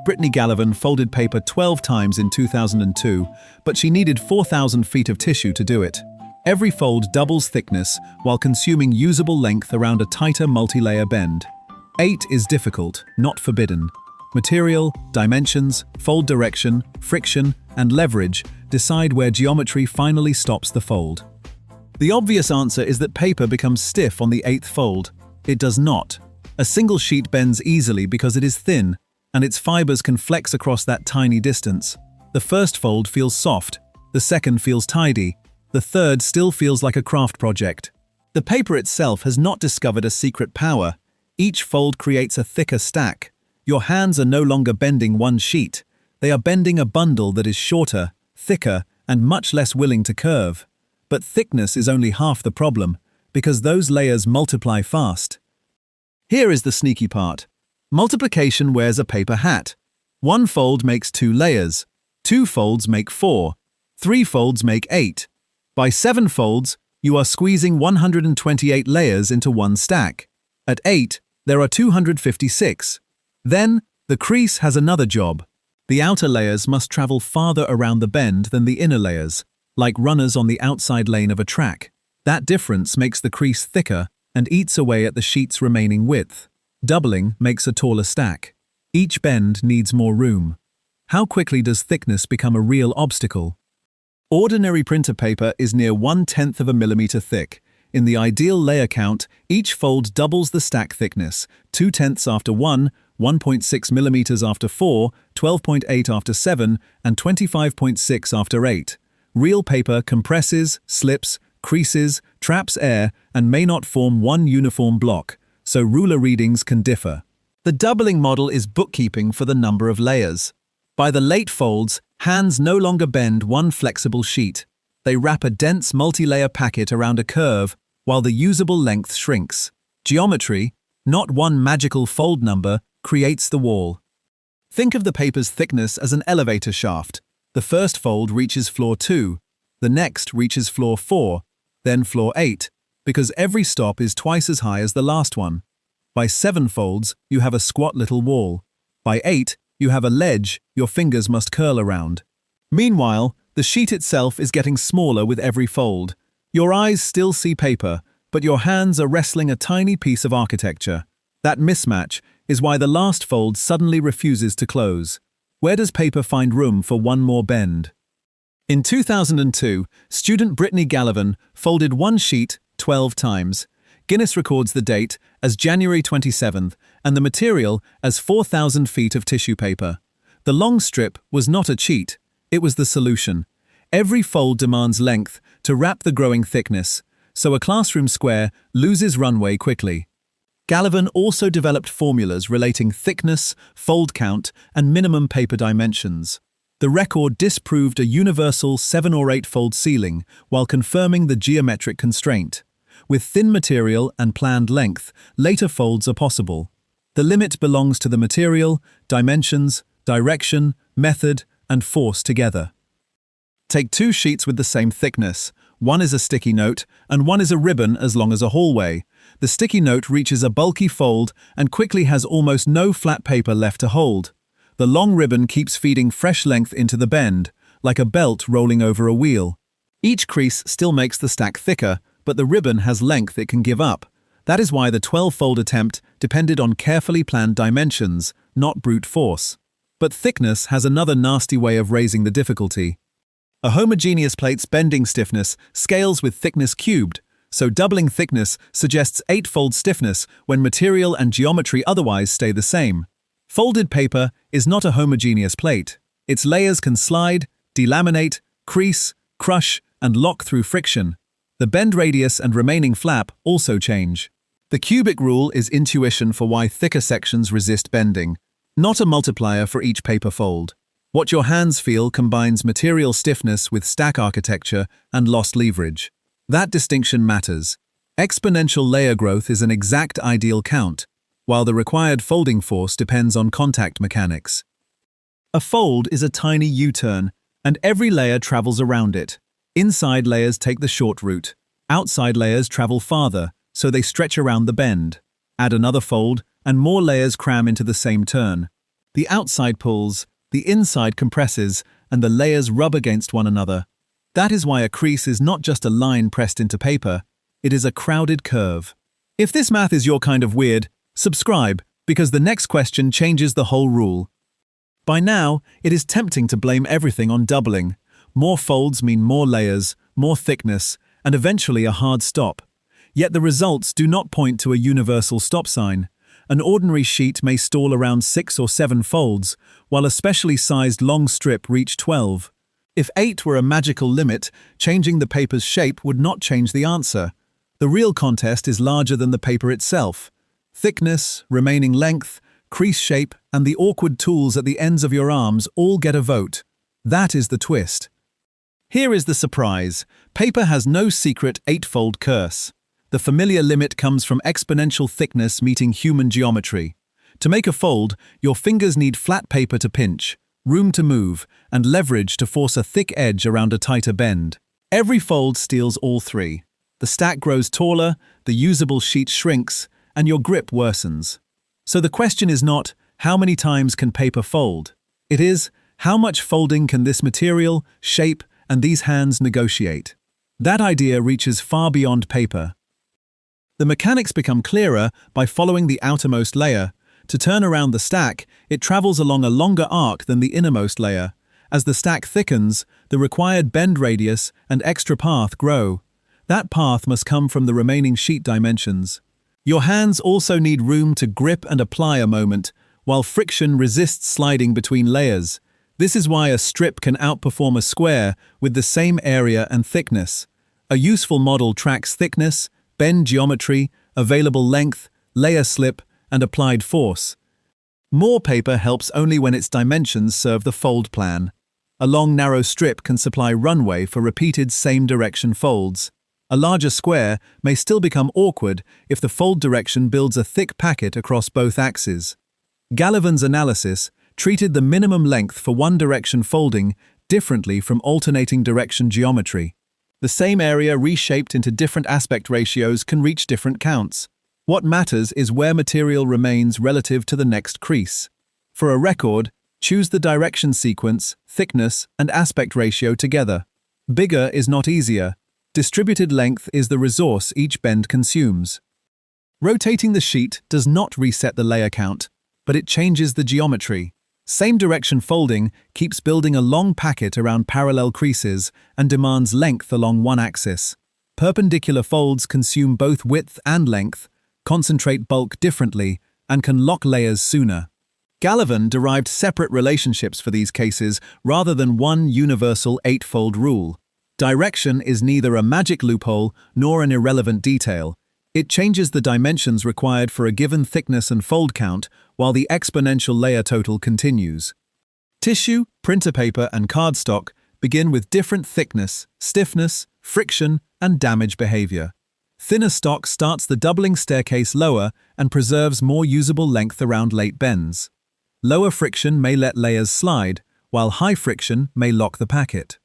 Britney Gallivan folded paper 12 times in 2002, but she needed 4,000 feet of tissue to do it. Every fold doubles thickness while consuming usable length around a tighter multi-layer bend. 8 is difficult, not forbidden. Material, dimensions, fold direction, friction, and leverage decide where geometry finally stops the fold. The obvious answer is that paper becomes stiff on the 8th fold. It does not. A single sheet bends easily because it is thin, and its fibers can flex across that tiny distance. The first fold feels soft, the second feels tidy, the third still feels like a craft project. The paper itself has not discovered a secret power. Each fold creates a thicker stack. Your hands are no longer bending one sheet. They are bending a bundle that is shorter, thicker, and much less willing to curve. But thickness is only half the problem, because those layers multiply fast. Here is the sneaky part. Multiplication wears a paper hat. 1 fold makes 2 layers. 2 folds make 4. 3 folds make 8. By 7 folds, you are squeezing 128 layers into one stack. At 8, there are 256. Then, the crease has another job. The outer layers must travel farther around the bend than the inner layers, like runners on the outside lane of a track. That difference makes the crease thicker and eats away at the sheet's remaining width. Doubling makes a taller stack. Each bend needs more room. How quickly does thickness become a real obstacle? Ordinary printer paper is near 1/10 of a millimeter thick. In the ideal layer count, each fold doubles the stack thickness, 2/10 after 1, 1.6 millimeters after 4, 12.8 after 7, and 25.6 after 8. Real paper compresses, slips, creases, traps air, and may not form one uniform block, so ruler readings can differ. The doubling model is bookkeeping for the number of layers. By the late folds, hands no longer bend one flexible sheet. They wrap a dense multi-layer packet around a curve while the usable length shrinks. Geometry, not one magical fold number, creates the wall. Think of the paper's thickness as an elevator shaft. The first fold reaches floor 2, the next reaches floor 4, then floor 8, because every stop is twice as high as the last one. By 7 folds, you have a squat little wall. By 8, you have a ledge your fingers must curl around. Meanwhile, the sheet itself is getting smaller with every fold. Your eyes still see paper, but your hands are wrestling a tiny piece of architecture. That mismatch is why the last fold suddenly refuses to close. Where does paper find room for one more bend? In 2002, student Britney Gallivan folded one sheet 12 times. Guinness records the date as January 27th and the material as 4,000 feet of tissue paper. The long strip was not a cheat, it was the solution. Every fold demands length to wrap the growing thickness, so a classroom square loses runway quickly. Gallivan also developed formulas relating thickness, fold count, and minimum paper dimensions. The record disproved a universal 7 or 8 fold ceiling while confirming the geometric constraint. With thin material and planned length, later folds are possible. The limit belongs to the material, dimensions, direction, method, and force together. Take 2 sheets with the same thickness. One is a sticky note, and one is a ribbon as long as a hallway. The sticky note reaches a bulky fold and quickly has almost no flat paper left to hold. The long ribbon keeps feeding fresh length into the bend, like a belt rolling over a wheel. Each crease still makes the stack thicker, but the ribbon has length it can give up. That is why the 12-fold attempt depended on carefully planned dimensions, not brute force. But thickness has another nasty way of raising the difficulty. A homogeneous plate's bending stiffness scales with thickness cubed, so doubling thickness suggests 8-fold stiffness when material and geometry otherwise stay the same. Folded paper is not a homogeneous plate. Its layers can slide, delaminate, crease, crush, and lock through friction. The bend radius and remaining flap also change. The cubic rule is intuition for why thicker sections resist bending, not a multiplier for each paper fold. What your hands feel combines material stiffness with stack architecture and lost leverage. That distinction matters. Exponential layer growth is an exact ideal count, while the required folding force depends on contact mechanics. A fold is a tiny U-turn, and every layer travels around it. Inside layers take the short route. Outside layers travel farther, so they stretch around the bend. Add another fold, and more layers cram into the same turn. The outside pulls, the inside compresses, and the layers rub against one another. That is why a crease is not just a line pressed into paper, it is a crowded curve. If this math is your kind of weird, subscribe, because the next question changes the whole rule. By now, it is tempting to blame everything on doubling. More folds mean more layers, more thickness, and eventually a hard stop. Yet the results do not point to a universal stop sign. An ordinary sheet may stall around 6 or 7 folds, while a specially sized long strip reach 12. If 8 were a magical limit, changing the paper's shape would not change the answer. The real contest is larger than the paper itself. Thickness, remaining length, crease shape, and the awkward tools at the ends of your arms all get a vote. That is the twist. Here is the surprise. Paper has no secret 8-fold curse. The familiar limit comes from exponential thickness meeting human geometry. To make a fold, your fingers need flat paper to pinch, room to move, and leverage to force a thick edge around a tighter bend. Every fold steals all three. The stack grows taller, the usable sheet shrinks, and your grip worsens. So the question is not, how many times can paper fold? It is, how much folding can this material, shape, and these hands negotiate? That idea reaches far beyond paper. The mechanics become clearer by following the outermost layer. To turn around the stack, it travels along a longer arc than the innermost layer. As the stack thickens, the required bend radius and extra path grow. That path must come from the remaining sheet dimensions. Your hands also need room to grip and apply a moment, while friction resists sliding between layers. This is why a strip can outperform a square with the same area and thickness. A useful model tracks thickness, bend geometry, available length, layer slip, and applied force. More paper helps only when its dimensions serve the fold plan. A long narrow strip can supply runway for repeated same-direction folds. A larger square may still become awkward if the fold direction builds a thick packet across both axes. Gallivan's analysis treated the minimum length for one-direction folding differently from alternating direction geometry. The same area reshaped into different aspect ratios can reach different counts. What matters is where material remains relative to the next crease. For a record, choose the direction sequence, thickness, and aspect ratio together. Bigger is not easier. Distributed length is the resource each bend consumes. Rotating the sheet does not reset the layer count, but it changes the geometry. Same direction folding keeps building a long packet around parallel creases and demands length along one axis. Perpendicular folds consume both width and length, concentrate bulk differently, and can lock layers sooner. Gallivan derived separate relationships for these cases rather than one universal 8-fold rule. Direction is neither a magic loophole nor an irrelevant detail. It changes the dimensions required for a given thickness and fold count, while the exponential layer total continues. Tissue, printer paper, and cardstock begin with different thickness, stiffness, friction, and damage behavior. Thinner stock starts the doubling staircase lower and preserves more usable length around late bends. Lower friction may let layers slide, while high friction may lock the packet.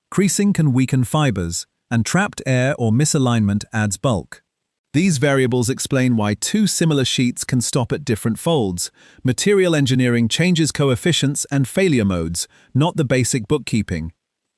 Creasing can weaken fibers, and trapped air or misalignment adds bulk. These variables explain why two similar sheets can stop at different folds. Material engineering changes coefficients and failure modes, not the basic bookkeeping.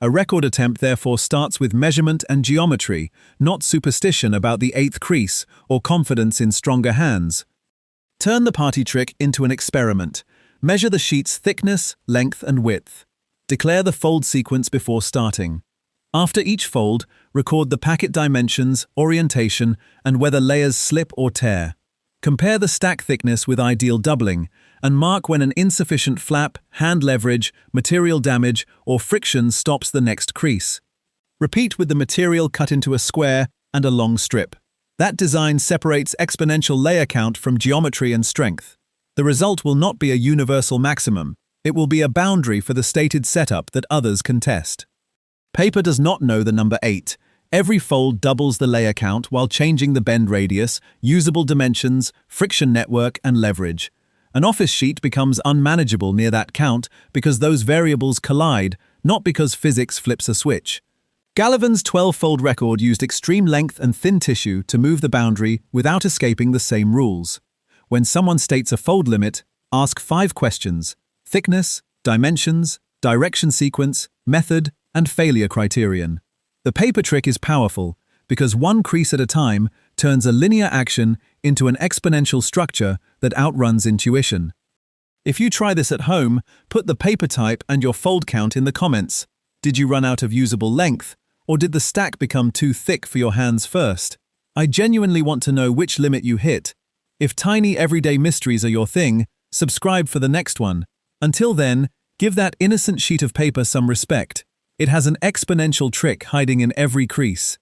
A record attempt therefore starts with measurement and geometry, not superstition about the 8th crease or confidence in stronger hands. Turn the party trick into an experiment. Measure the sheet's thickness, length, and width. Declare the fold sequence before starting. After each fold, record the packet dimensions, orientation, and whether layers slip or tear. Compare the stack thickness with ideal doubling, and mark when an insufficient flap, hand leverage, material damage, or friction stops the next crease. Repeat with the material cut into a square and a long strip. That design separates exponential layer count from geometry and strength. The result will not be a universal maximum. It will be a boundary for the stated setup that others can test. Paper does not know the number 8. Every fold doubles the layer count while changing the bend radius, usable dimensions, friction network, and leverage. An office sheet becomes unmanageable near that count because those variables collide, not because physics flips a switch. Gallivan's 12-fold record used extreme length and thin tissue to move the boundary without escaping the same rules. When someone states a fold limit, Ask 5 questions: thickness, dimensions, direction sequence, method, and failure criterion. The paper trick is powerful because one crease at a time turns a linear action into an exponential structure that outruns intuition. If you try this at home, put the paper type and your fold count in the comments. Did you run out of usable length, or did the stack become too thick for your hands first? I genuinely want to know which limit you hit. If tiny everyday mysteries are your thing, subscribe for the next one. Until then, give that innocent sheet of paper some respect. It has an exponential trick hiding in every crease.